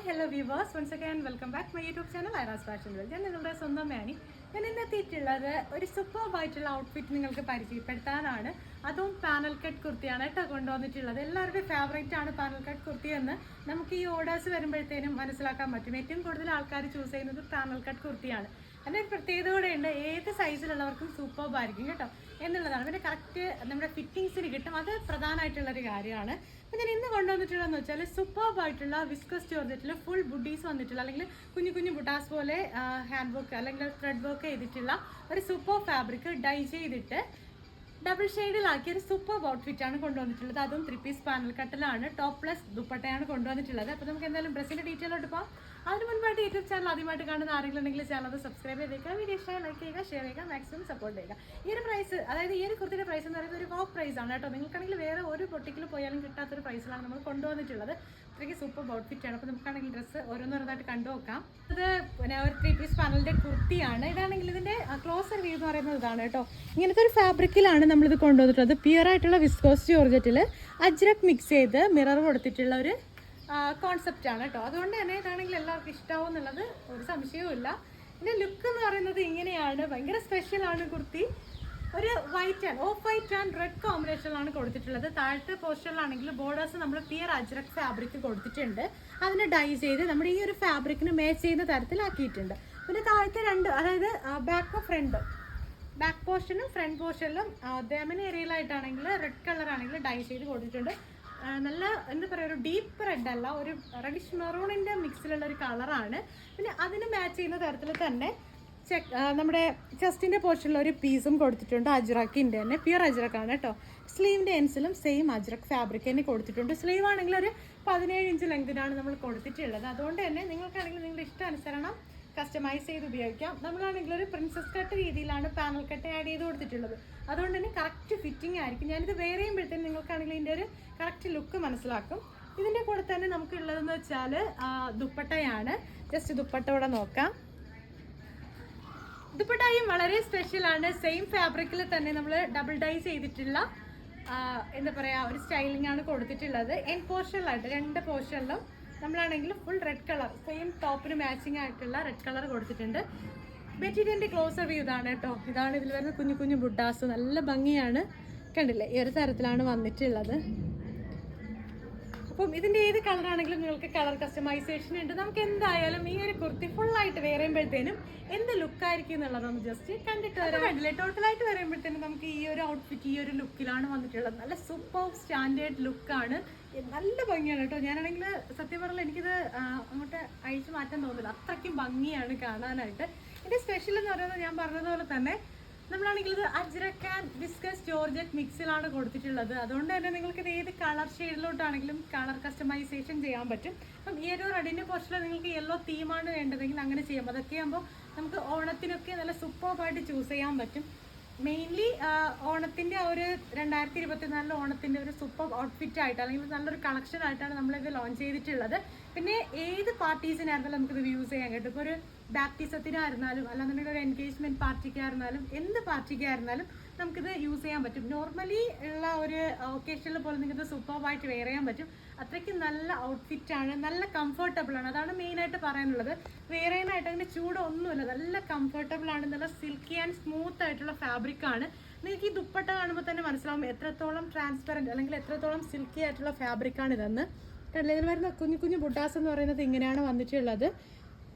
Hello viewers, once again welcome back my YouTube channel ഐറാസ് fashion world. ഞാൻ നിങ്ങളുടെ സ്വന്തം മാനി. ഞാൻ ഇന്ന് എത്തിയിട്ടുള്ളത് ഒരു സൂപ്പർബായിട്ടുള്ള ഔട്ട്ഫിറ്റ് നിങ്ങൾക്ക് പരിചയപ്പെടുത്താനാണ്. അതും പാനൽ കട്ട് കുർത്തിയാണ് കേട്ടോ കൊണ്ടുവന്നിട്ടുള്ളത്. എല്ലാവരുടെയും ഫേവറേറ്റ് ആണ് പാനൽ കട്ട് കുർത്തി എന്ന് നമുക്ക് ഈ ഓർഡേഴ്സ് വരുമ്പോഴത്തേനും മനസ്സിലാക്കാൻ പറ്റും. ഏറ്റവും കൂടുതൽ ആൾക്കാർ ചൂസ് ചെയ്യുന്നത് പാനൽ കട്ട് കുർത്തിയാണ്. അതിൻ്റെ ഒരു പ്രത്യേകത കൂടെ ഉണ്ട്, ഏത് സൈസിലുള്ളവർക്കും സൂപ്പർബായിരിക്കും കേട്ടോ എന്നുള്ളതാണ്. പിന്നെ കറക്റ്റ് നമ്മുടെ ഫിറ്റിങ്സിന് കിട്ടും, അത് പ്രധാനമായിട്ടുള്ളൊരു കാര്യമാണ്. അപ്പോൾ ഞാൻ ഇന്ന് കൊണ്ടുവന്നിട്ടുള്ളതെന്ന് വെച്ചാൽ സൂപ്പർബായിട്ടുള്ള വിസ്കസ് ജോർജറ്റിൽ ഫുൾ ബുഡീസ് വന്നിട്ടുള്ള, അല്ലെങ്കിൽ കുഞ്ഞു കുഞ്ഞു ബുട്ടാസ് പോലെ ഹാൻഡ് വർക്ക് അല്ലെങ്കിൽ ത്രെഡ് വർക്ക് ചെയ്തിട്ടുള്ള ഒരു സൂപ്പർ ഫാബ്രിക് ഡൈ ചെയ്തിട്ട് ഡബിൾ ഷെയ്ഡിലാക്കിയ ഒരു സൂപ്പർ ഔട്ട്ഫിറ്റ് ആണ് കൊണ്ടുവന്നിട്ടുള്ളത്. അതും 3 പീസ് പാനൽ കട്ടിലാണ്, ടോപ്പ് പ്ലസ് ദുപ്പട്ടയാണ് കൊണ്ടുവന്നിട്ടുള്ളത്. അപ്പോൾ നമുക്ക് എന്തായാലും ഡ്രസ്സിൻ്റെ ഡീറ്റെയിലോട്ട് പോകാം. അതിന് മുൻപായിട്ട് യൂട്യൂബ് ചാനൽ ആദ്യമായിട്ട് കാണുന്ന ആരെങ്കിലും ഉണ്ടെങ്കിൽ ചാനൽ സബ്സ്ക്രൈബ് ചെയ്തേക്കുക, വീഡിയോ ഇഷ്ടമായി ലൈക്ക് ചെയ്യുക, ഷെയർ ചെയ്യുക, മാക്സിമം സപ്പോർട്ട് ചെയ്യുക. ഈ ഒരു പ്രൈസ്, അതായത് ഈ ഒരു കുർത്തിയുടെ പ്രൈസ് എന്ന് പറയുന്നത് ഒരു ടോപ്പ് പ്രൈസ് ആണ് കേട്ടോ. നിങ്ങൾക്കാണെങ്കിൽ വേറെ ഒരു പൊട്ടിക്കിൽ പോയാലും കിട്ടാത്തൊരു പ്രൈസിലാണ് നമ്മൾ കൊണ്ടുവന്നിട്ടുള്ളത്. അത്രയ്ക്ക് സൂപ്പർ ഔട്ട്ഫിറ്റ് ആണ്. അപ്പോൾ നമുക്കാണെങ്കിൽ ഡ്രസ്സ് ഓരോന്നോരോന്നായിട്ട് കണ്ടു നോക്കാം. ഇത് പിന്നെ ഒരു 3 പീസ് പാനലിൻ്റെ കുർത്തിയാണ്. ഇതാണെങ്കിൽ ഇതിൻ്റെ ക്ലോസർ വ്യൂ എന്ന് പറയുന്നത് ഇതാണ് കേട്ടോ. ഇങ്ങനത്തെ ഒരു ഫാബ്രിക്കിലാണ് നമ്മളിത് കൊണ്ടുവന്നിട്ടുള്ളത്. പ്യുവർ ആയിട്ടുള്ള വിസ്കോസ് ജോർജറ്റിൽ അജ്രക് മിക്സ് ചെയ്ത് മിറർ കൊടുത്തിട്ടുള്ള ഒരു കോൺസെപ്റ്റാണ് കേട്ടോ. അതുകൊണ്ട് തന്നെ ഇതാണെങ്കിൽ എല്ലാവർക്കും ഇഷ്ടമാവും എന്നുള്ളത് ഒരു സംശയവും ഇല്ല. ഇതിൻ്റെ ലുക്ക് എന്ന് പറയുന്നത് ഇങ്ങനെയാണ്, ഭയങ്കര സ്പെഷ്യലാണ് കുർത്തി. ഒരു white and off white and red കോമ്പിനേഷനിലാണ് കൊടുത്തിട്ടുള്ളത്. താഴത്തെ പോർഷനിലാണെങ്കിൽ ബോർഡേഴ്സ് നമ്മൾ പ്യുവർ അജ്രക് ഫാബ്രിക് കൊടുത്തിട്ടുണ്ട്. അതിന് ഡൈ ചെയ്ത് നമ്മുടെ ഈ ഒരു ഫാബ്രിക്കിന് മാച്ച് ചെയ്യുന്ന തരത്തിലാക്കിയിട്ടുണ്ട്. പിന്നെ താഴത്തെ രണ്ട്, അതായത് ബാക്ക് ഫ്രണ്ട്, ബാക്ക് പോർഷനും ഫ്രണ്ട് പോർഷനിലും ദമന ഏരിയയിലായിട്ടാണെങ്കിൽ റെഡ് കളറാണെങ്കിൽ ഡൈ ചെയ്ത് കൊടുത്തിട്ടുണ്ട്. നല്ല എന്താ പറയുക, ഒരു ഡീപ്പ് റെഡ് അല്ല, ഒരു റെഡിഷ് മെറൂണിൻ്റെ മിക്സിലുള്ള ഒരു കളറാണ്. പിന്നെ അതിന് മാച്ച് ചെയ്യുന്ന തരത്തിൽ തന്നെ നമ്മുടെ ചെസ്റ്റിൻ്റെ പോർഷനിൽ ഒരു പീസും കൊടുത്തിട്ടുണ്ട്. അജ്രക്കിൻ്റെ തന്നെ പ്യുവർ അജ്രക്കാണ് കേട്ടോ. സ്ലീവിൻ്റെ എൻസിലും സെയിം അജ്രക് ഫാബ്രിക് തന്നെ കൊടുത്തിട്ടുണ്ട്. സ്ലീവ് ആണെങ്കിൽ ഒരു 17 ഇഞ്ച് ലെങ്തിനാണ് നമ്മൾ കൊടുത്തിട്ടുള്ളത്. അതുകൊണ്ട് തന്നെ നിങ്ങൾക്കാണെങ്കിൽ നിങ്ങളുടെ ഇഷ്ടാനുസരണം കസ്റ്റമൈസ് ചെയ്ത് ഉപയോഗിക്കാം. നമ്മളാണെങ്കിൽ ഒരു പ്രിൻസസ് കട്ട് രീതിയിലാണ് പാനൽ കട്ട് ആഡ് ചെയ്ത് കൊടുത്തിട്ടുള്ളത്. അതുകൊണ്ട് തന്നെ കറക്റ്റ് ഫിറ്റിംഗ് ആയിരിക്കും. ഞാനിത് വെയർ ചെയ്യുമ്പോഴത്തേനും നിങ്ങൾക്കാണെങ്കിൽ ഇതിൻ്റെ ഒരു കറക്റ്റ് ലുക്ക് മനസ്സിലാക്കും. ഇതിൻ്റെ കൂടെ തന്നെ നമുക്കുള്ളതെന്ന് വെച്ചാൽ ദുപ്പട്ടയാണ്. ജസ്റ്റ് ദുപ്പട്ട ഇവിടെ നോക്കാം. ദുപ്പട്ടയും വളരെ സ്പെഷ്യലാണ്. സെയിം ഫാബ്രിക്കിൽ തന്നെ നമ്മൾ ഡബിൾ ഡൈ ചെയ്തിട്ടുള്ള എന്താ പറയുക, ഒരു സ്റ്റൈലിംഗ് ആണ് കൊടുത്തിട്ടുള്ളത്. എൻ പോർഷനിലായിട്ട് 2 പോർഷനിലും നമ്മളാണെങ്കിൽ ഫുൾ റെഡ് കളർ, സെയിം ടോപ്പിന് മാച്ചിങ് ആയിട്ടുള്ള റെഡ് കളർ കൊടുത്തിട്ടുണ്ട്. മെറ്റീരിയലിൻ്റെ ക്ലോസർ വ്യൂ ഇതാണ് കേട്ടോ. ഇതാണ് ഇതിൽ വരുന്ന കുഞ്ഞു കുഞ്ഞു ബുഡാസ്, നല്ല ഭംഗിയാണ്. കണ്ടില്ലേ, ഈ ഒരു തരത്തിലാണ് വന്നിട്ടുള്ളത്. അപ്പം ഇതിൻ്റെ ഏത് കളറാണെങ്കിലും നിങ്ങൾക്ക് കളർ കസ്റ്റമൈസേഷൻ ഉണ്ട്. നമുക്ക് എന്തായാലും ഈ ഒരു കുർത്തി ഫുള്ളായിട്ട് വെയർ ചെയ്യുമ്പോഴത്തേനും എന്ത് ലുക്കായിരിക്കും എന്നുള്ളതൊന്ന് ജസ്റ്റ് കണ്ടിട്ട് വരാം. കണ്ടില്ലേ, ടോട്ടലായിട്ട് വെയർ ചെയ്യുമ്പോഴത്തേനും നമുക്ക് ഈ ഒരു ഔട്ട്ഫിറ്റ് ഈ ഒരു ലുക്കിലാണ് വന്നിട്ടുള്ളത്. നല്ല സൂപ്പർ സ്റ്റാൻഡേർഡ് ലുക്കാണ്, നല്ല ഭംഗിയാണ് കേട്ടോ. ഞാനാണെങ്കിൽ സത്യം പറഞ്ഞാൽ എനിക്കിത് അങ്ങോട്ട് അഴിച്ചു മാറ്റാൻ തോന്നില്ല, അത്രയ്ക്കും ഭംഗിയാണ് കാണാനായിട്ട്. ഇതിൻ്റെ സ്പെഷ്യൽ എന്ന് പറയുന്നത് ഞാൻ പറഞ്ഞതുപോലെ തന്നെ നമ്മളാണെങ്കിൽ ഇത് അജ്രക് ആൻഡ് വിസ്കസ് ജോർജറ്റ് മിക്സിലാണ് കൊടുത്തിട്ടുള്ളത്. അതുകൊണ്ട് തന്നെ നിങ്ങൾക്ക് ഇത് ഏത് കളർ ഷെയ്ഡിലോട്ടാണെങ്കിലും കളർ കസ്റ്റമൈസേഷൻ ചെയ്യാൻ പറ്റും. അപ്പം ഈ ഒരു റെഡിൻ്റെ പോർഷനിൽ നിങ്ങൾക്ക് യെല്ലോ തീമാണ് വേണ്ടതെങ്കിൽ അങ്ങനെ ചെയ്യാം. അതൊക്കെ ആകുമ്പോൾ നമുക്ക് ഓണത്തിനൊക്കെ നല്ല സൂപ്പർബായിട്ട് ചൂസ് ചെയ്യാൻ പറ്റും. മെയിൻലി ഓണത്തിൻ്റെ ആ ഒരു 2024 ഓണത്തിൻ്റെ ഒരു സൂപ്പർ ഔട്ട്ഫിറ്റ് ആയിട്ട്, അല്ലെങ്കിൽ നല്ലൊരു കളക്ഷൻ ആയിട്ടാണ് നമ്മളിത് ലോഞ്ച് ചെയ്തിട്ടുള്ളത്. പിന്നെ ഏത് പാർട്ടീസിനായിരുന്നാലും നമുക്കിത് യൂസ് ചെയ്യാൻ കേട്ടോ. ഇപ്പോൾ ഒരു ബാപ്റ്റിസത്തിനായിരുന്നാലും അല്ലാന്നുണ്ടെങ്കിൽ ഒരു എൻഗേജ്മെൻറ്റ് പാർട്ടിക്കായിരുന്നാലും എന്ത് പാർട്ടിക്കായിരുന്നാലും നമുക്കിത് യൂസ് ചെയ്യാൻ പറ്റും. നോർമലി ഉള്ള ഒരു ഒക്കേഷനിൽ പോലെ നിങ്ങൾക്ക് സൂപ്പർബായിട്ട് വെയർ ചെയ്യാൻ പറ്റും. അത്രയ്ക്ക് നല്ല ഔട്ട്ഫിറ്റാണ്, നല്ല കംഫർട്ടബിളാണ്. അതാണ് മെയിനായിട്ട് പറയാനുള്ളത്. വെയർ ചെയ്യാനായിട്ട് അങ്ങനെ ചൂടൊന്നുമില്ല, നല്ല കംഫർട്ടബിളാണ്, നല്ല സിൽക്കി ആൻഡ് സ്മൂത്ത് ആയിട്ടുള്ള ഫാബ്രിക്കാണ്. നിങ്ങൾക്ക് ഈ ദുപ്പട്ട കാണുമ്പോൾ തന്നെ മനസ്സിലാവും എത്രത്തോളം ട്രാൻസ്പെറൻറ്റ് അല്ലെങ്കിൽ എത്രത്തോളം സിൽക്കി ആയിട്ടുള്ള ഫാബ്രിക്കാണ് ഇതെന്ന്. ഇതിൽ വരുന്ന കുഞ്ഞു കുഞ്ഞു ബുട്ടാസ് എന്ന് പറയുന്നത് ഇങ്ങനെയാണ് വന്നിട്ടുള്ളത്.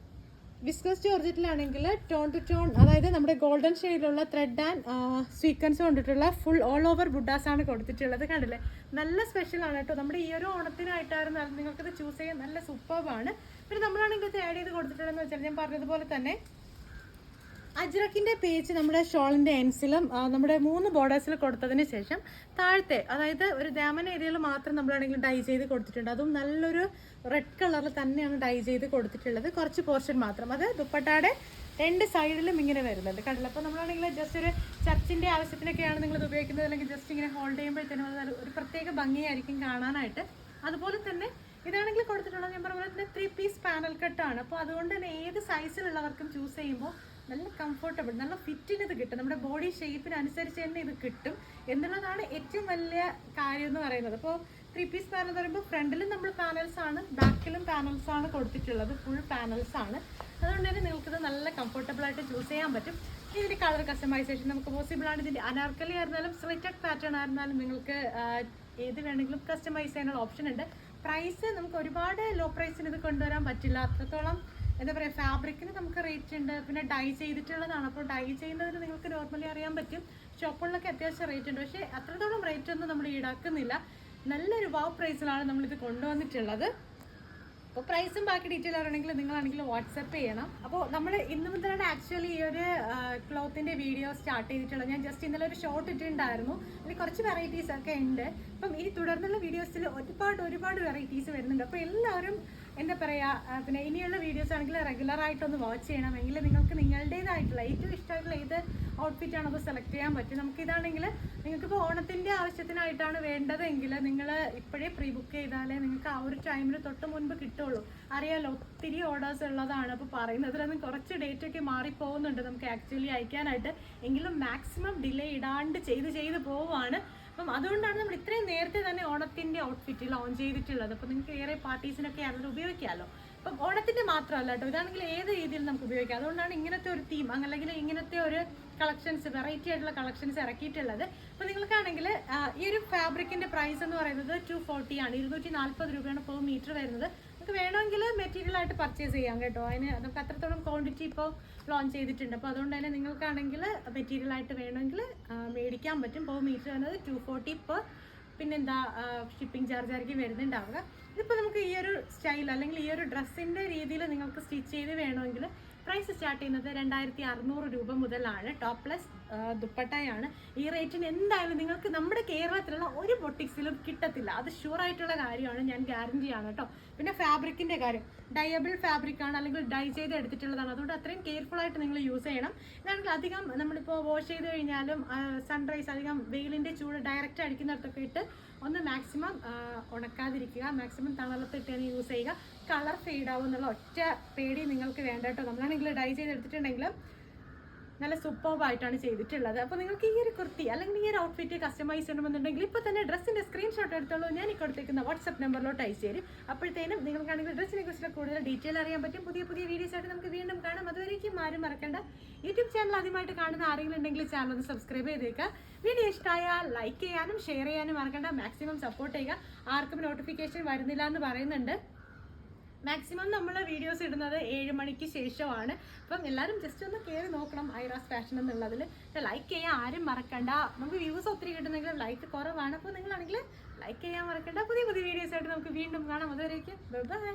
വിസ്കസ് ജോർജറ്റിലാണെങ്കിൽ ടോൺ ടു ടോൺ, അതായത് നമ്മുടെ ഗോൾഡൻ ഷെയ്ഡിലുള്ള ത്രെഡ് ആൻഡ് സ്വീക്വൻസ് കൊണ്ടിട്ടുള്ള ഫുൾ ഓൾ ഓവർ ബുഡാസ് ആണ് കൊടുത്തിട്ടുള്ളത്. കണ്ടില്ലേ, നല്ല സ്പെഷ്യലാണ് കേട്ടോ. നമ്മുടെ ഈ ഒരു ഓണത്തിനായിട്ടായിരുന്നാലും നിങ്ങൾക്കിത് ചൂസ് ചെയ്യാൻ നല്ല സൂപ്പർബാണ്. പിന്നെ നമ്മളാണെങ്കിൽ ഇത് ആഡ് ചെയ്ത് കൊടുത്തിട്ടുള്ളതെന്ന് വെച്ചാൽ ഞാൻ പറഞ്ഞതുപോലെ തന്നെ അജ്രക്കിൻ്റെ പേജ് നമ്മുടെ ഷോളിൻ്റെ എൻസിലും നമ്മുടെ 3 ബോർഡേഴ്സിൽ കൊടുത്തതിന് ശേഷം താഴത്തെ, അതായത് ഒരു ദാമൻ ഏരിയയിൽ മാത്രം നമ്മളാണെങ്കിൽ ഡൈ ചെയ്ത് കൊടുത്തിട്ടുണ്ട്. അതും നല്ലൊരു റെഡ് കളറിൽ തന്നെയാണ് ഡൈ ചെയ്ത് കൊടുത്തിട്ടുള്ളത്. കുറച്ച് പോർഷൻ മാത്രം, അത് ദുപ്പട്ടയുടെ 2 സൈഡിലും ഇങ്ങനെ വരുന്നുണ്ട്. കണ്ടില്ല, അപ്പോൾ നമ്മളാണെങ്കിൽ ജസ്റ്റ് ഒരു ചർച്ചിൻ്റെ ആവശ്യത്തിനൊക്കെയാണ് നിങ്ങളിത് ഉപയോഗിക്കുന്നത്, അല്ലെങ്കിൽ ജസ്റ്റ് ഇങ്ങനെ ഹോൾഡ് ചെയ്യുമ്പോഴത്തേനും അത് ഒരു പ്രത്യേക ഭംഗിയായിരിക്കും കാണാനായിട്ട്. അതുപോലെ തന്നെ ഇതാണെങ്കിൽ കൊടുത്തിട്ടുള്ളത് ഞാൻ പറഞ്ഞ പോലെ തന്നെ 3 പീസ് പാനൽ കട്ടാണ്. അപ്പോൾ അതുകൊണ്ട് തന്നെ ഏത് സൈസിലുള്ളവർക്കും ചൂസ് ചെയ്യുമ്പോൾ നല്ല കംഫർട്ടബിൾ, നല്ല ഫിറ്റിന് ഇത് കിട്ടും. നമ്മുടെ ബോഡി ഷേപ്പിനനുസരിച്ച് തന്നെ ഇത് കിട്ടും എന്നുള്ളതാണ് ഏറ്റവും വലിയ കാര്യം എന്ന് പറയുന്നത്. അപ്പോൾ 3 പീസ് പാനൽ എന്ന് പറയുമ്പോൾ ഫ്രണ്ടിലും നമ്മൾ പാനൽസ് ആണ്, ബാക്കിലും പാനൽസ് ആണ് കൊടുത്തിട്ടുള്ളത്, ഫുൾ പാനൽസ് ആണ്. അതുകൊണ്ട് തന്നെ നിങ്ങൾക്കിത് നല്ല കംഫർട്ടബിൾ ആയിട്ട് ചൂസ് ചെയ്യാൻ പറ്റും. ഇതിൻ്റെ കളർ കസ്റ്റമൈസേഷൻ നമുക്ക് പോസിബിൾ ആണ്. ഇതിൻ്റെ അനാർക്കലി ആയിരുന്നാലും സ്ലിറ്റഡ് പാറ്റേൺ ആയിരുന്നാലും നിങ്ങൾക്ക് ഏത് വേണമെങ്കിലും കസ്റ്റമൈസ് ചെയ്യാനുള്ള ഓപ്ഷൻ ഉണ്ട്. പ്രൈസ് നമുക്ക് ഒരുപാട് ലോ പ്രൈസിന് ഇത് കൊണ്ടുവരാൻ പറ്റില്ല. അത്രത്തോളം എന്താ പറയുക, ഫാബ്രിക്കിന് നമുക്ക് റേറ്റ് ഉണ്ട്. പിന്നെ ഡൈ ചെയ്തിട്ടുള്ളതാണ്, അപ്പോൾ ഡൈ ചെയ്യുന്നതിന് നിങ്ങൾക്ക് നോർമലി അറിയാൻ പറ്റും. ഷോപ്പുകളിലൊക്കെ അത്യാവശ്യം റേറ്റ് ഉണ്ട്, പക്ഷേ അത്രത്തോളം റേറ്റ് ഒന്നും നമ്മൾ ഈടാക്കുന്നില്ല. നല്ലൊരു വാവ് പ്രൈസിലാണ് നമ്മളിത് കൊണ്ടുവന്നിട്ടുള്ളത്. അപ്പോൾ പ്രൈസും ബാക്കി ഡീറ്റെയിൽ അറിയണമെങ്കിൽ നിങ്ങളാണെങ്കിൽ വാട്സപ്പ് ചെയ്യണം. അപ്പോൾ നമ്മൾ ഇന്ന് മുതലാണ് ആക്ച്വലി ഈ ഒരു ക്ലോത്തിൻ്റെ വീഡിയോ സ്റ്റാർട്ട് ചെയ്തിട്ടുള്ളത്. ഞാൻ ജസ്റ്റ് ഇന്നലെ ഒരു ഷോർട്ട് ഇട്ടിട്ടുണ്ടായിരുന്നു, അതിൽ കുറച്ച് വെറൈറ്റീസ് ഒക്കെ ഉണ്ട്. അപ്പം ഇനി തുടർന്നുള്ള വീഡിയോസിൽ ഒരുപാട് വെറൈറ്റീസ് വരുന്നുണ്ട്. അപ്പോൾ എല്ലാവരും എന്താ പറയുക, പിന്നെ ഇനിയുള്ള വീഡിയോസ് ആണെങ്കിൽ റെഗുലറായിട്ടൊന്ന് വാച്ച് ചെയ്യണം. എങ്കിൽ നിങ്ങൾക്ക് നിങ്ങളുടേതായിട്ടുള്ള ഏറ്റവും ഇഷ്ടമായിട്ടുള്ള ഏത് ഔട്ട്ഫിറ്റാണ് അത് സെലക്ട് ചെയ്യാൻ പറ്റും. നമുക്കിതാണെങ്കിൽ നിങ്ങൾക്കിപ്പോൾ ഓണത്തിൻ്റെ ആവശ്യത്തിനായിട്ടാണ് വേണ്ടതെങ്കിൽ നിങ്ങൾ ഇപ്പോഴേ പ്രീ ബുക്ക് ചെയ്താലേ നിങ്ങൾക്ക് ആ ഒരു ടൈമിൽ തൊട്ട് മുൻപ് കിട്ടുള്ളൂ. അറിയാലോ, ഒത്തിരി ഓർഡേഴ്സ് ഉള്ളതാണ്. അപ്പോൾ പറയുന്നതിലൊന്നും കുറച്ച് ഡേറ്റ് ഒക്കെ മാറിപ്പോകുന്നുണ്ട് നമുക്ക് ആക്ച്വലി അയക്കാനായിട്ട്. എങ്കിലും മാക്സിമം ഡിലേ ഇടാണ്ട് ചെയ്ത് പോവുകയാണ്. അപ്പം അതുകൊണ്ടാണ് നമ്മൾ ഇത്രയും നേരത്തെ തന്നെ ഓണത്തിൻ്റെ ഔട്ട്ഫിറ്റ് ലോഞ്ച് ചെയ്തിട്ടുള്ളത്. അപ്പോൾ നിങ്ങൾക്ക് ഏറെ പാർട്ടീസിനൊക്കെ അതിൽ ഉപയോഗിക്കാമല്ലോ. അപ്പം ഓണത്തിൻ്റെ മാത്രമല്ല കേട്ടോ, ഇതാണെങ്കിൽ ഏത് രീതിയിൽ നമുക്ക് ഉപയോഗിക്കാം. അതുകൊണ്ടാണ് ഇങ്ങനത്തെ ഒരു തീം അല്ലെങ്കിൽ ഇങ്ങനത്തെ ഒരു കളക്ഷൻസ്, വെറൈറ്റി ആയിട്ടുള്ള കളക്ഷൻസ് ഇറക്കിയിട്ടുള്ളത്. അപ്പോൾ നിങ്ങൾക്കാണെങ്കിൽ ഈ ഒരു ഫാബ്രിക്കിൻ്റെ പ്രൈസ് എന്ന് പറയുന്നത് 240 ആണ്, 240 രൂപയാണ് പെർ മീറ്റർ വരുന്നത്. നമുക്ക് വേണമെങ്കിൽ മെറ്റീരിയൽ ആയിട്ട് പർച്ചേസ് ചെയ്യാം കേട്ടോ. അതിന് നമുക്ക് അത്രത്തോളം ക്വാണ്ടിറ്റി ഇപ്പോൾ ലോഞ്ച് ചെയ്തിട്ടുണ്ട്. അപ്പോൾ അതുകൊണ്ട് തന്നെ നിങ്ങൾക്കാണെങ്കിൽ മെറ്റീരിയൽ ആയിട്ട് വേണമെങ്കിൽ മേടിക്കാൻ പറ്റും. പെർ മീറ്റർ വരുന്നത് 240 പെർ. പിന്നെന്താ ഷിപ്പിംഗ് ചാർജ് ആയിരിക്കും വരുന്നുണ്ടാവുക. ഇതിപ്പോൾ നമുക്ക് ഈ ഒരു സ്റ്റൈൽ അല്ലെങ്കിൽ ഈ ഒരു ഡ്രസ്സിൻ്റെ രീതിയിൽ നിങ്ങൾക്ക് സ്റ്റിച്ച് ചെയ്ത് വേണമെങ്കിൽ പ്രൈസ് സ്റ്റാർട്ട് ചെയ്യുന്നത് 2600 രൂപ മുതലാണ്. ടോപ്പ്ലെസ് ദുപ്പട്ടയാണ്. ഈ റേറ്റിന് എന്തായാലും നിങ്ങൾക്ക് നമ്മുടെ കേരളത്തിലുള്ള ഒരു ബൊട്ടിക്സിലും കിട്ടത്തില്ല, അത് ഷുവറായിട്ടുള്ള കാര്യമാണ്, ഞാൻ ഗ്യാരണ്ടിയാണ് കേട്ടോ. പിന്നെ ഫാബ്രിക്കിൻ്റെ കാര്യം, ഡയബിൾ ഫാബ്രിക്കാണ് അല്ലെങ്കിൽ ഡൈ ചെയ്ത് എടുത്തിട്ടുള്ളതാണ്. അതുകൊണ്ട് അത്രയും കെയർഫുൾ ആയിട്ട് നിങ്ങൾ യൂസ് ചെയ്യണം. ഇതാണെങ്കിൽ അധികം നമ്മളിപ്പോൾ വാഷ് ചെയ്ത് കഴിഞ്ഞാലും സൺറൈസ് അധികം വെയിലിൻ്റെ ചൂട് ഡയറക്റ്റ് അടിക്കുന്നിടത്തൊക്കെ ഇട്ട് ഒന്ന് മാക്സിമം ഉണക്കാതിരിക്കുക. മാക്സിമം തണലത്തിട്ട് തന്നെ യൂസ് ചെയ്യുക. കളർ ഫെയ്ഡ് ആവും എന്നുള്ള ഒറ്റ പേടി നിങ്ങൾക്ക് വേണ്ട കേട്ടോ. നമ്മളാണെങ്കിൽ ഡൈ ചെയ്തെടുത്തിട്ടുണ്ടെങ്കിൽ നല്ല സൂപ്പർബായിട്ടാണ് ചെയ്തിട്ടുള്ളത്. അപ്പോൾ നിങ്ങൾക്ക് ഈ ഒരു കുർത്തി അല്ലെങ്കിൽ ഈ ഒരു ഔട്ട്ഫിറ്റ് കസ്റ്റമൈസ് ചെയ്യണമെന്നുണ്ടെങ്കിൽ ഇപ്പോൾ തന്നെ ഡ്രസ്സിൻ്റെ സ്ക്രീൻഷോട്ട് എടുത്തോളൂ. ഞാൻ ഈ കൊടുത്തേക്കുന്ന വാട്സപ്പ് നമ്പറിലോട്ട് അയച്ചു തരും. അപ്പോഴത്തേനും നിങ്ങൾക്കാണെങ്കിൽ ഡ്രസ്സിനെ കുറിച്ചുള്ള കൂടുതൽ ഡീറ്റെയിൽ അറിയാൻ പറ്റും. പുതിയ വീഡിയോസ് ആയിട്ട് നമുക്ക് വീണ്ടും കാണാം. അതുവരേക്കും ആരും മറക്കണ്ട, യൂട്യൂബ് ചാനൽ ആദ്യമായിട്ട് കാണുന്ന ആരെങ്കിലും ഉണ്ടെങ്കിൽ ചാനൽ ഒന്ന് സബ്സ്ക്രൈബ് ചെയ്തേക്കുക. വീഡിയോ ഇഷ്ടമായാൽ ലൈക്ക് ചെയ്യാനും ഷെയർ ചെയ്യാനും മറക്കണ്ട. മാക്സിമം സപ്പോർട്ട് ചെയ്യുക. ആർക്കും നോട്ടിഫിക്കേഷൻ വരുന്നില്ല എന്ന് പറയുന്നുണ്ട്. മാക്സിമം നമ്മൾ വീഡിയോസ് ഇടുന്നത് 7 മണിക്ക് ശേഷമാണ്. അപ്പം എല്ലാവരും ജസ്റ്റ് ഒന്ന് കയറി നോക്കണം ഐറാസ് ഫാഷൻ എന്നുള്ളതിൽ. ലൈക്ക് ചെയ്യാൻ ആരും മറക്കണ്ട. നമുക്ക് വ്യൂസ് ഒത്തിരി കിട്ടുന്നെങ്കിലും ലൈക്ക് കുറവാണ്. അപ്പോൾ നിങ്ങളാണെങ്കിൽ ലൈക്ക് ചെയ്യാൻ മറക്കണ്ട. പുതിയ വീഡിയോസ് ആയിട്ട് നമുക്ക് വീണ്ടും കാണാം. അതുവരേക്കും ബൈ.